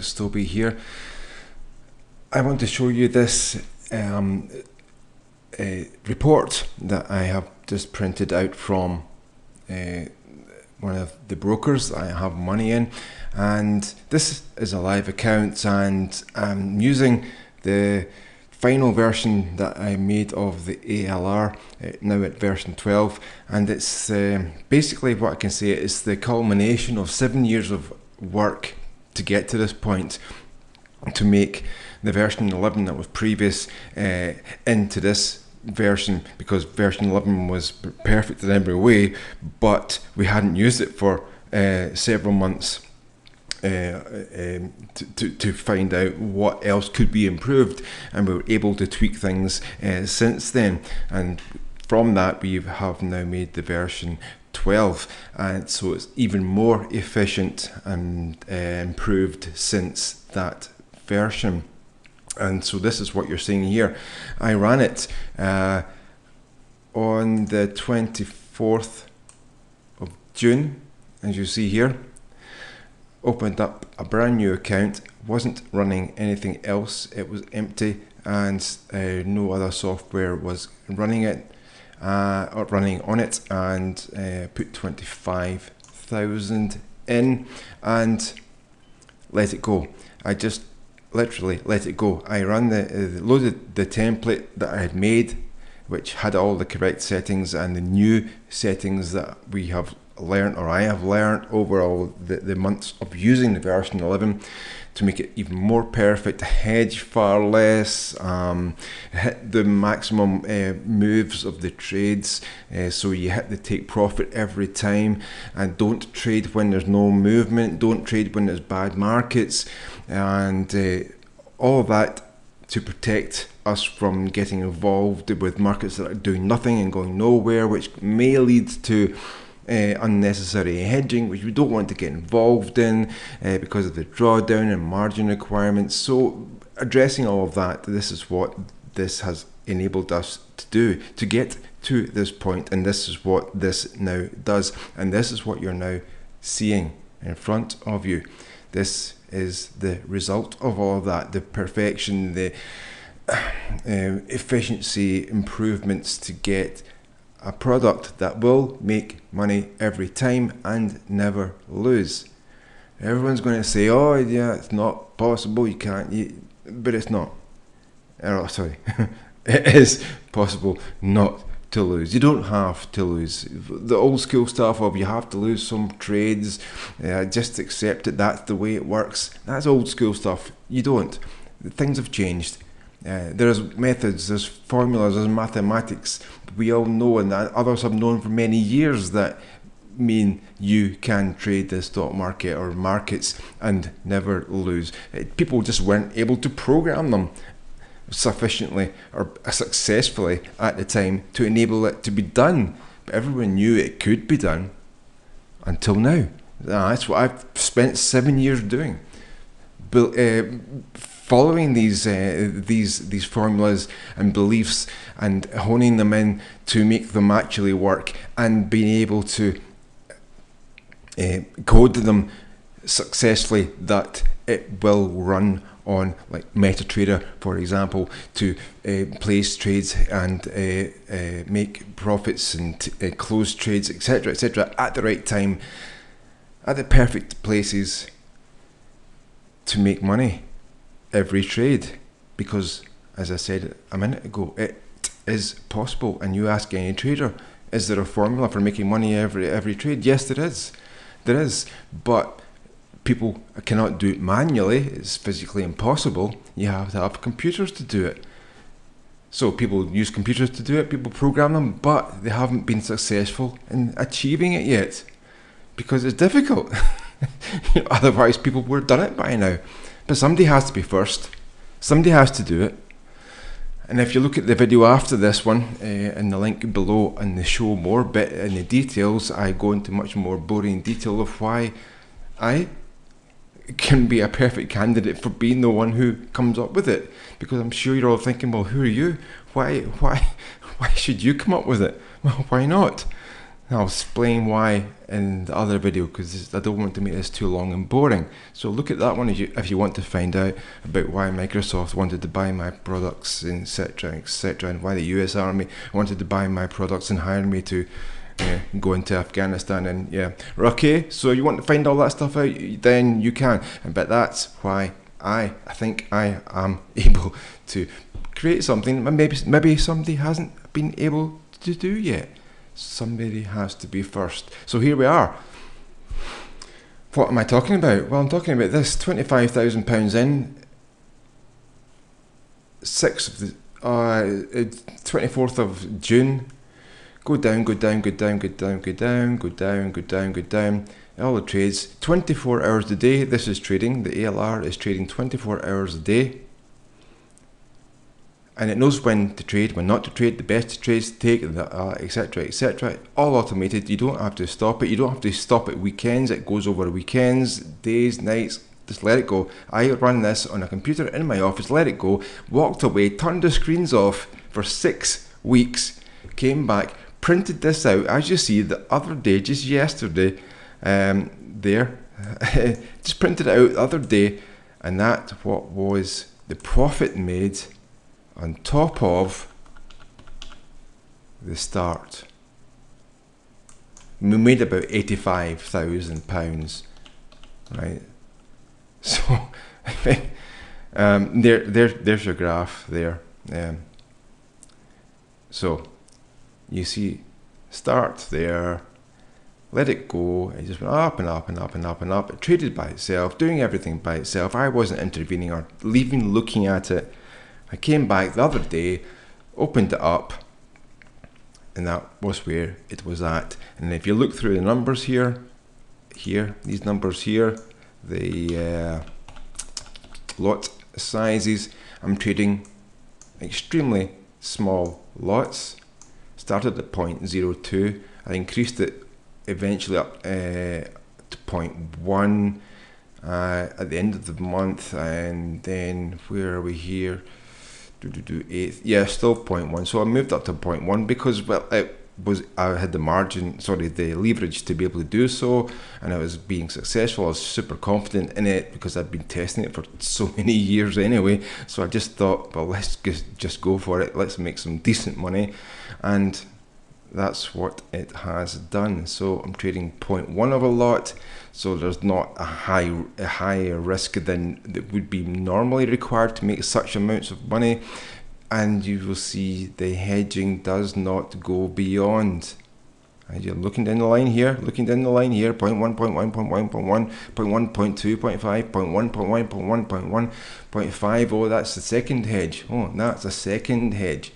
Stobie here. I want to show you this report that I have just printed out from one of the brokers I have money in, and this is a live account, and I'm using the final version that I made of the ALR, now at version 12, and it's basically what I can say is the culmination of 7 years of work to get to this point, to make the version 11 that was previous into this version, because version 11 was perfect in every way, but we hadn't used it for several months to find out what else could be improved, and we were able to tweak things since then, and from that we have now made the version 12, and so it's even more efficient and improved since that version. And so this is what you're seeing here. I ran it on the 24th of June, as you see here. Opened up a brand new account, wasn't running anything else, it was empty, and no other software was running it or running on it, and put 25,000 in and let it go. I just literally let it go. I ran loaded the template that I had made, which had all the correct settings and the new settings that we have learned, or I have learned over all the months of using the version 11, to make it even more perfect, hedge far less, hit the maximum moves of the trades, so you hit the take profit every time, and don't trade when there's no movement, don't trade when there's bad markets, and all of that to protect us from getting involved with markets that are doing nothing and going nowhere, which may lead to unnecessary hedging, which we don't want to get involved in because of the drawdown and margin requirements. So addressing all of that, this is what this has enabled us to do, to get to this point, and this is what this now does, and this is what you're now seeing in front of you. This is the result of all of that, the perfection, the efficiency improvements to get a product that will make money every time and never lose. Everyone's going to say, oh yeah, it's not possible, you can't, but it's not. Oh, sorry, it is possible not to lose. You don't have to lose. The old school stuff of you have to lose some trades, just accept it, that's the way it works. That's old school stuff. You don't. Things have changed. There's methods, there's formulas, there's mathematics we all know, and that others have known for many years, that mean you can trade the stock market or markets and never lose. People just weren't able to program them sufficiently or successfully at the time to enable it to be done, but everyone knew it could be done until now. That's what I've spent 7 years doing, following these formulas and beliefs and honing them in to make them actually work, and being able to code them successfully that it will run on, like MetaTrader, for example, to place trades and make profits and close trades, etc., etc., at the right time, at the perfect places to make money every trade. Because, as I said a minute ago, it is possible. And you ask any trader, is there a formula for making money every trade? Yes, there is. There is, but people cannot do it manually. It's physically impossible. You have to have computers to do it. So people use computers to do it, people program them, but they haven't been successful in achieving it yet, because it's difficult. Otherwise people would have done it by now. But somebody has to be first. Somebody has to do it. And if you look at the video after this one, in the link below, and the show more bit in the details, I go into much more boring detail of why I can be a perfect candidate for being the one who comes up with it. Because I'm sure you're all thinking, well, who are you? Why should you come up with it? Well, why not? I'll explain why in the other video, because I don't want to make this too long and boring. So look at that one if you want to find out about why Microsoft wanted to buy my products, etc, etc, and why the US Army wanted to buy my products and hire me to go into Afghanistan. And yeah, okay, so you want to find all that stuff out, then you can. But that's why I think I am able to create something maybe somebody hasn't been able to do yet. Somebody has to be first. So here we are. What am I talking about? Well, I'm talking about this. £25,000 in. 24th of June. Go down, go down, go down, go down, go down, go down, go down, go down. All the trades. 24 hours a day. This is trading. The ALR is trading 24 hours a day. And it knows when to trade, when not to trade, the best trades to take, etc, etc. All automated. You don't have to stop it. You don't have to stop at weekends. It goes over weekends, days, nights. Just let it go. I run this on a computer in my office, let it go, walked away, turned the screens off for 6 weeks, came back, printed this out, as you see the other day, just yesterday, there, just printed it out the other day, and that what was the profit made on top of the start. We made about £85,000, right? So there's your graph there. So you see, start there, let it go. It just went up and up and up and up and up. It traded by itself, doing everything by itself. I wasn't intervening or even looking at it. I came back the other day, opened it up, and that was where it was at. And if you look through the numbers here, these numbers here, the lot sizes, I'm trading extremely small lots. Started at 0.02, I increased it eventually up to 0.1 at the end of the month, and then where are we here? Yeah, still 0.1. So I moved up to 0.1 because, well, I had the margin, the leverage to be able to do so, and I was being successful. I was super confident in it because I'd been testing it for so many years anyway. So I just thought, well, let's just go for it. Let's make some decent money, and that's what it has done. So I'm trading 0.1 of a lot. So there's not a higher risk than that would be normally required to make such amounts of money. And you will see the hedging does not go beyond. And you're looking down the line here, 0.1, 0.1, 0.1, 0.1, 0.1, 0.2, 0.5, 0.1, 0.1, 0.1, 0.1, 0.5. Oh, that's the second hedge. Oh, that's a second hedge.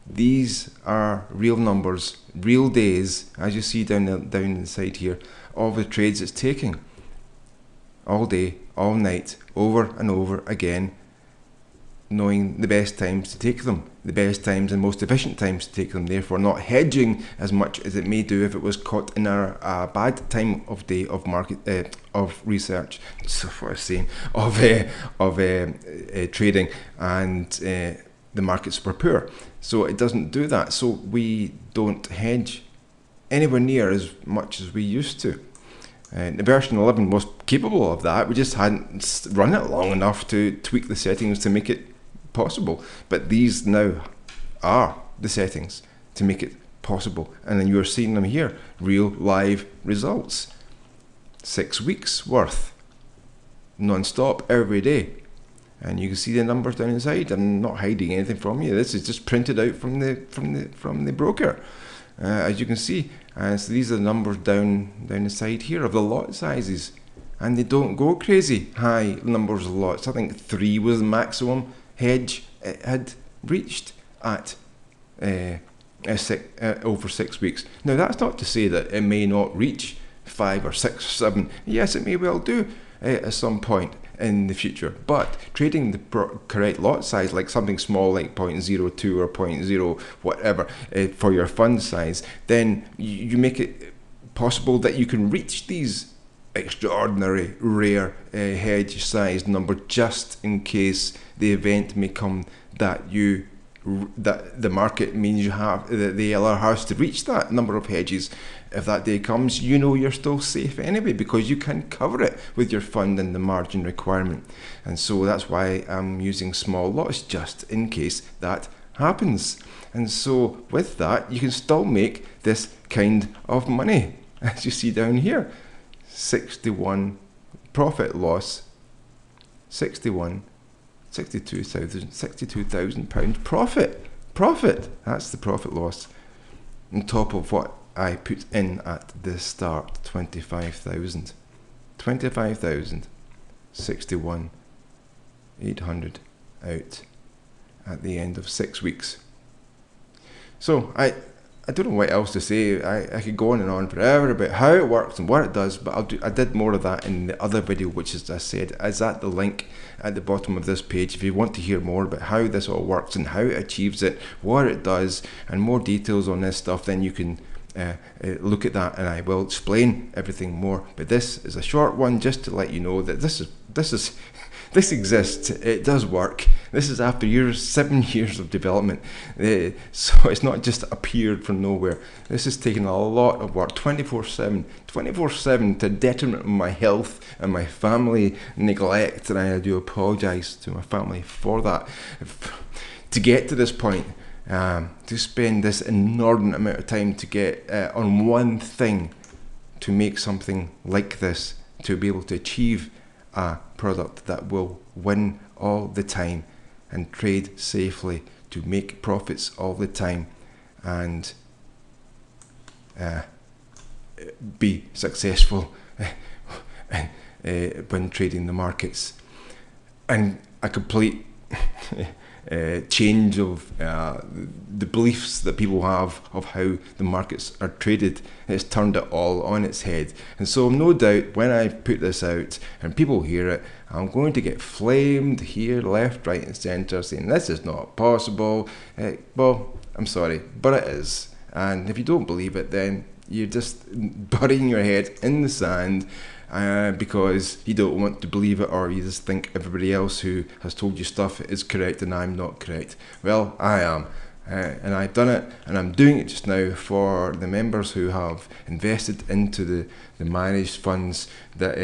These are real numbers, real days, as you see down the side here, of the trades it's taking. All day, all night, over and over again, knowing the best times to take them, the best times and most efficient times to take them, therefore not hedging as much as it may do if it was caught in a bad time of day of market of research. So what I was saying, of trading, and the markets were poor. So it doesn't do that. So we don't hedge anywhere near as much as we used to. The version 11 was capable of that. We just hadn't run it long enough to tweak the settings to make it possible. But these now are the settings to make it possible. And then you're seeing them here, real live results. 6 weeks worth, non-stop, every day. And you can see the numbers down inside. I'm not hiding anything from you. This is just printed out from the broker, as you can see. And so these are the numbers down the side here of the lot sizes, and they don't go crazy high numbers of lots. I think 3 was the maximum hedge it had reached at over 6 weeks. Now that's not to say that it may not reach 5 or 6 or 7. Yes, it may well do at some point in the future, but trading the correct lot size, like something small like 0.02 or 0.0 whatever for your fund size, then you make it possible that you can reach these extraordinary rare hedge size number, just in case the event may come that you that the market means you have the ALR has to reach that number of hedges. If that day comes, you know you're still safe anyway, because you can cover it with your fund and the margin requirement. And so that's why I'm using small lots, just in case that happens. And so with that, you can still make this kind of money, as you see down here. 61 profit loss, 62,000 pounds profit. That's the profit loss, on top of what I put in at the start. 25,000, 61,800 out at the end of 6 weeks. So I don't know what else to say. I could go on and on forever about how it works and what it does, but I did more of that in the other video, which, as I said, is at the link at the bottom of this page. If you want to hear more about how this all works and how it achieves it, what it does, and more details on this stuff, then you can look at that, and I will explain everything more. But this is a short one just to let you know that this exists. It does work. This is after 7 years of development, so it's not just appeared from nowhere. This has taken a lot of work, 24/7 to detriment of my health and my family neglect, and I do apologise to my family for that. To get to this point, to spend this inordinate amount of time to get on one thing, to make something like this, to be able to achieve a product that will win all the time and trade safely, to make profits all the time, and be successful when trading the markets. And a complete change of the beliefs that people have of how the markets are traded. It's turned it all on its head. And so no doubt when I put this out and people hear it, I'm going to get flamed here, left, right and centre, saying this is not possible. Well, I'm sorry, but it is. And if you don't believe it, then you're just burying your head in the sand, because you don't want to believe it, or you just think everybody else who has told you stuff is correct and I'm not correct. Well, I am, and I've done it, and I'm doing it just now for the members who have invested into the managed funds that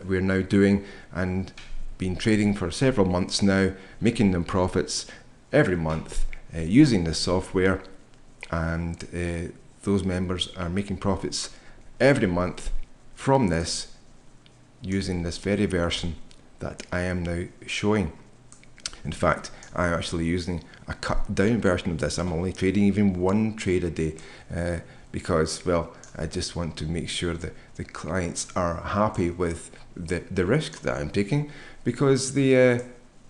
we're now doing, and been trading for several months now, making them profits every month using this software, and those members are making profits every month from this, using this very version that I am now showing. In fact, I'm actually using a cut down version of this. I'm only trading even one trade a day, because, well, I just want to make sure that the clients are happy with the risk that I'm taking, because they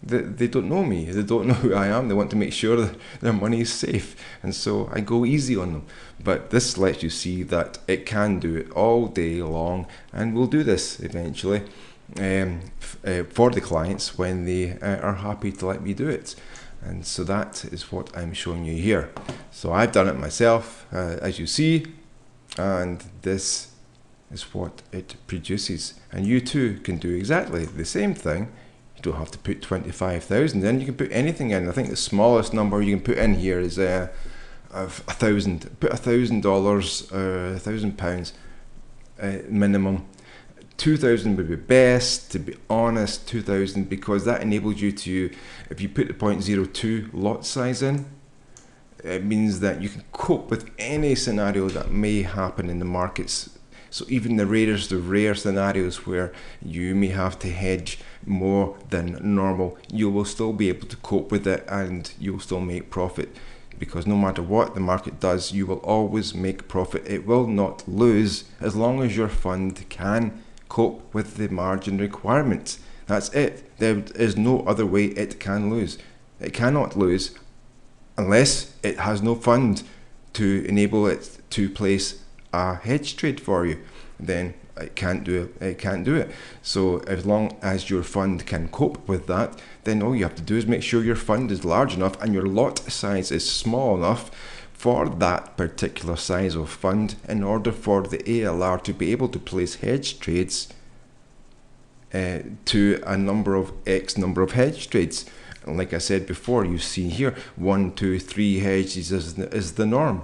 don't know me, they don't know who I am, they want to make sure that their money is safe, and so I go easy on them. But this lets you see that it can do it all day long, and we'll do this eventually for the clients when they are happy to let me do it. And so that is what I'm showing you here. So I've done it myself, as you see, and this is what it produces, and you too can do exactly the same thing. You don't have to put 25,000 in, you can put anything in. I think the smallest number you can put in here is of $1,000. Put $1,000, £1,000 minimum. 2,000 would be best, to be honest, 2,000, because that enables you to, if you put the 0.02 lot size in, it means that you can cope with any scenario that may happen in the markets. So even the rarest of rare scenarios where you may have to hedge more than normal, you will still be able to cope with it, and you'll still make profit, because no matter what the market does, you will always make profit. It will not lose as long as your fund can cope with the margin requirements. That's it. There is no other way it can lose. It cannot lose unless it has no fund to enable it to place a hedge trade for you. Then it can't do it. It can't do it. So as long as your fund can cope with that, then all you have to do is make sure your fund is large enough and your lot size is small enough for that particular size of fund, in order for the ALR to be able to place hedge trades to a number of X number of hedge trades. And like I said before, you see here 1, 2, 3 hedges is the norm.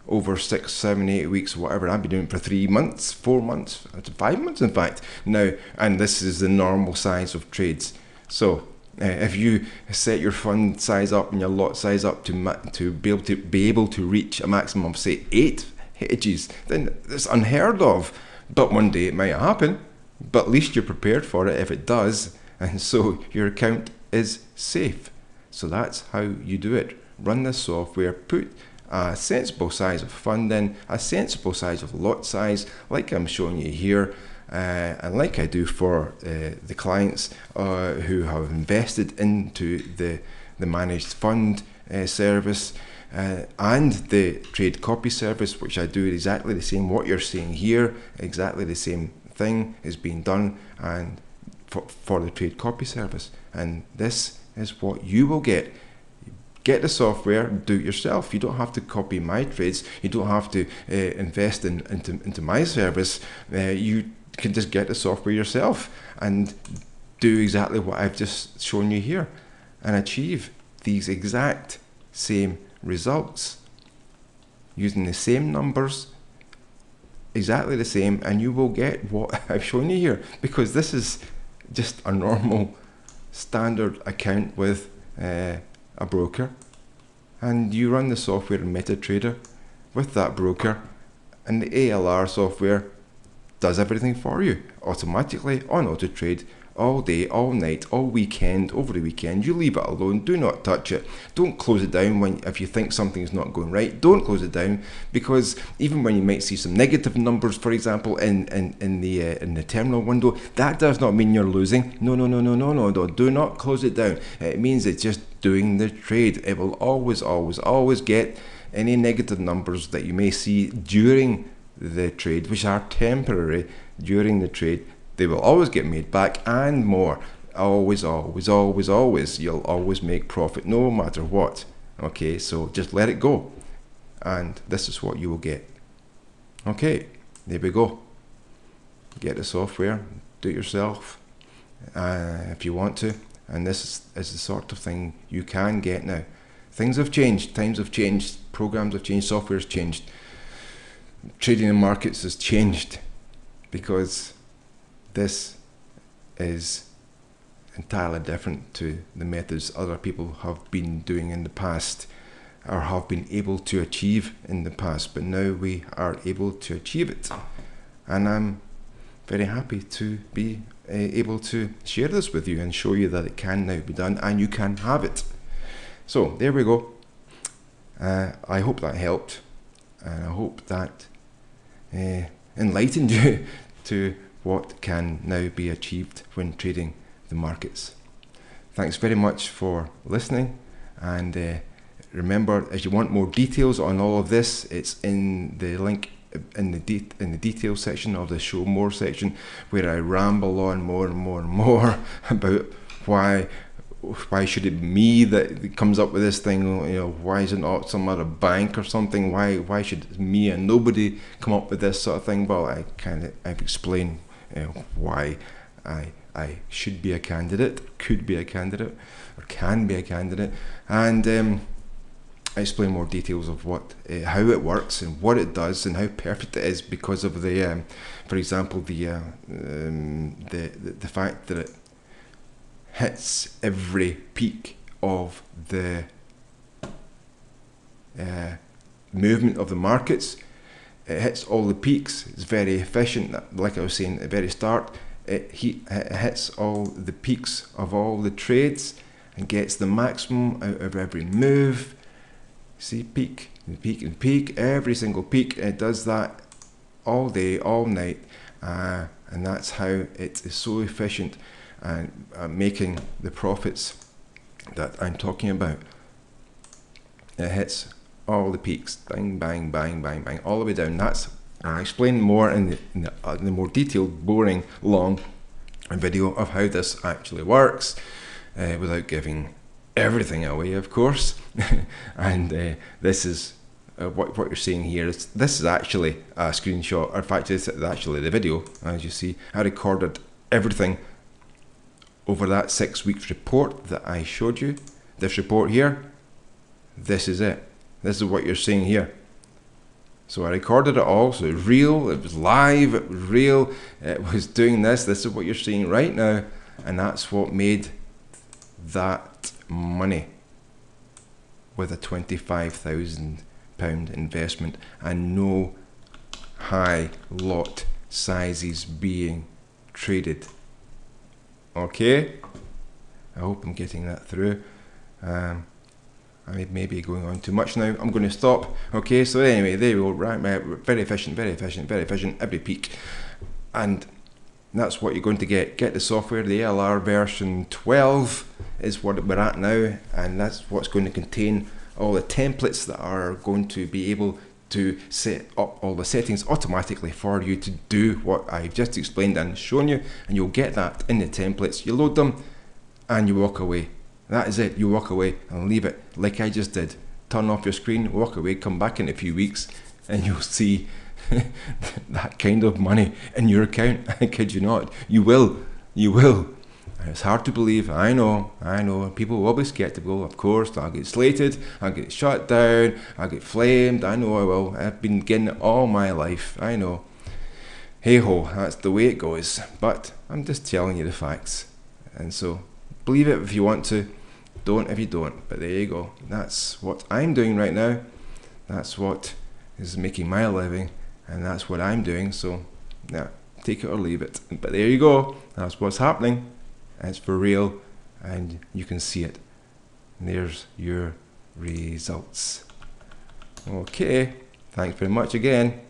Over 6, 7, 8 weeks, whatever. I've been doing it for 3 months, 4 months, 5 months in fact now, and this is the normal size of trades. So if you set your fund size up and your lot size up to be able to reach a maximum of say 8 hedges, then it's unheard of. But one day it might happen, but at least you're prepared for it if it does, and so your account is safe. So that's how you do it. Run this software, put a sensible size of fund in, a sensible size of lot size, like I'm showing you here, and like I do for the clients who have invested into the managed fund service and the trade copy service, which I do exactly the same. What you're seeing here, exactly the same thing is being done and for the trade copy service, and this is what you will get. Get the software, do it yourself. You don't have to copy my trades. You don't have to invest into my service. You can just get the software yourself and do exactly what I've just shown you here and achieve these exact same results using the same numbers, exactly the same, and you will get what I've shown you here, because this is just a normal standard account with a broker, and you run the software in MetaTrader with that broker, and the ALR software does everything for you automatically on auto trade, all day, all night, all weekend, over the weekend. You leave it alone, do not touch it. Don't close it down if you think something's not going right. Don't close it down, because even when you might see some negative numbers, for example, in the terminal window, that does not mean you're losing. No. Do not close it down. It means it's just doing the trade. It will always get any negative numbers that you may see during the trade, which are temporary during the trade. They will always get made back and more. Always. You'll always make profit no matter what. Okay, so just let it go. And this is what you will get. Okay, there we go. Get the software, do it yourself if you want to. And this is the sort of thing you can get now. Things have changed, times have changed, programs have changed, software has changed. Trading in markets has changed, because this is entirely different to the methods other people have been doing in the past or have been able to achieve in the past, but now we are able to achieve it, and I'm very happy to be able to share this with you and show you that it can now be done and you can have it. So there we go. I hope that helped, and I hope that enlightened you to what can now be achieved when trading the markets. Thanks very much for listening, and remember, if you want more details on all of this, it's in the link in the details section of the show more section, where I ramble on more and more about why should it be me that comes up with this thing, why is it not some other bank or something, why should me and nobody come up with this sort of thing. Well, I've explained why I should be a candidate, could be a candidate, or can be a candidate, and I explain more details of how it works and what it does and how perfect it is, because of the for example, the fact that it hits every peak of the movement of the markets. It hits all the peaks. It's very efficient. Like I was saying at the very start, it hits all the peaks of all the trades and gets the maximum out of every move. See, peak and peak and peak, every single peak. It does that all day, all night, and that's how it is so efficient and making the profits that I'm talking about. It hits all the peaks, bang, bang, bang, bang, bang, all the way down. I explain more in the more detailed, boring, long video of how this actually works, without giving everything away, of course. And this is what you're seeing here. This is actually a screenshot, or in fact, it's actually the video. As you see, I recorded everything over that 6 weeks report that I showed you. This report here, this is it. This is what you're seeing here. So I recorded it all, so it was real, it was live, it was real, it was doing this. This is what you're seeing right now, and that's what made that money with a £25,000 investment and no high lot sizes being traded. Okay, I hope I'm getting that through. I may be going on too much now. I'm going to stop. Okay, so anyway, there we go. Right, very efficient, very efficient, very efficient every peak. And that's what you're going to get. Get the software. The ALR version 12 is what we're at now, and that's what's going to contain all the templates that are going to be able to set up all the settings automatically for you to do what I've just explained and shown you, and you'll get that in the templates. You load them and you walk away. That is it. You walk away and leave it like I just did. Turn off your screen, walk away, come back in a few weeks, and you'll see that kind of money in your account. I kid you not. You will. You will. And it's hard to believe. I know. People will be skeptical. Of course, I'll get slated. I'll get shut down. I'll get flamed. I know I will. I've been getting it all my life. I know. Hey ho, that's the way it goes. But I'm just telling you the facts. And so, believe it if you want to, don't if you don't. But there you go. That's what I'm doing right now. That's what is making my living, and that's what I'm doing. So, yeah, take it or leave it. But there you go. That's what's happening. It's for real, and you can see it. And there's your results. Okay, thanks very much again.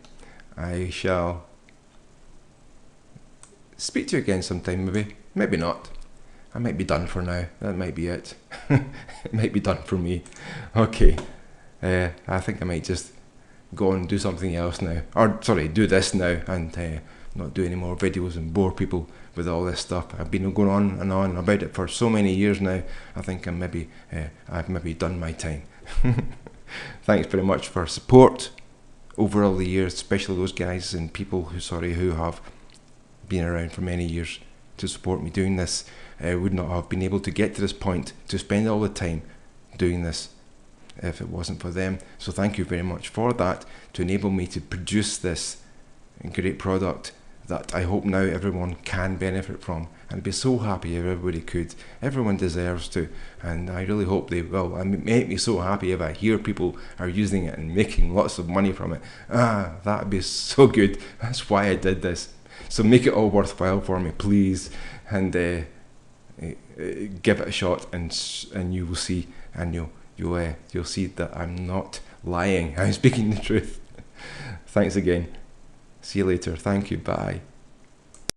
I shall speak to you again sometime, maybe not. I might be done for now. That might be it. It might be done for me. Okay. I think I might just go and do something else now. Or, sorry, do this now and not do any more videos and bore people with all this stuff. I've been going on and on about it for so many years now. I think I've maybe done my time. Thanks very much for support over all the years, especially those guys and people who have been around for many years to support me doing this. I would not have been able to get to this point, to spend all the time doing this, if it wasn't for them. So thank you very much for that, to enable me to produce this great product that I hope now everyone can benefit from. And I'd be so happy if everybody could. Everyone deserves to, and I really hope they will. It make me so happy if I hear people are using it and making lots of money from it. That'd be so good. That's why I did this. So make it all worthwhile for me, please, and give it a shot, and you will see, and you'll see that I'm not lying. I'm speaking the truth. Thanks again. See you later. Thank you. Bye.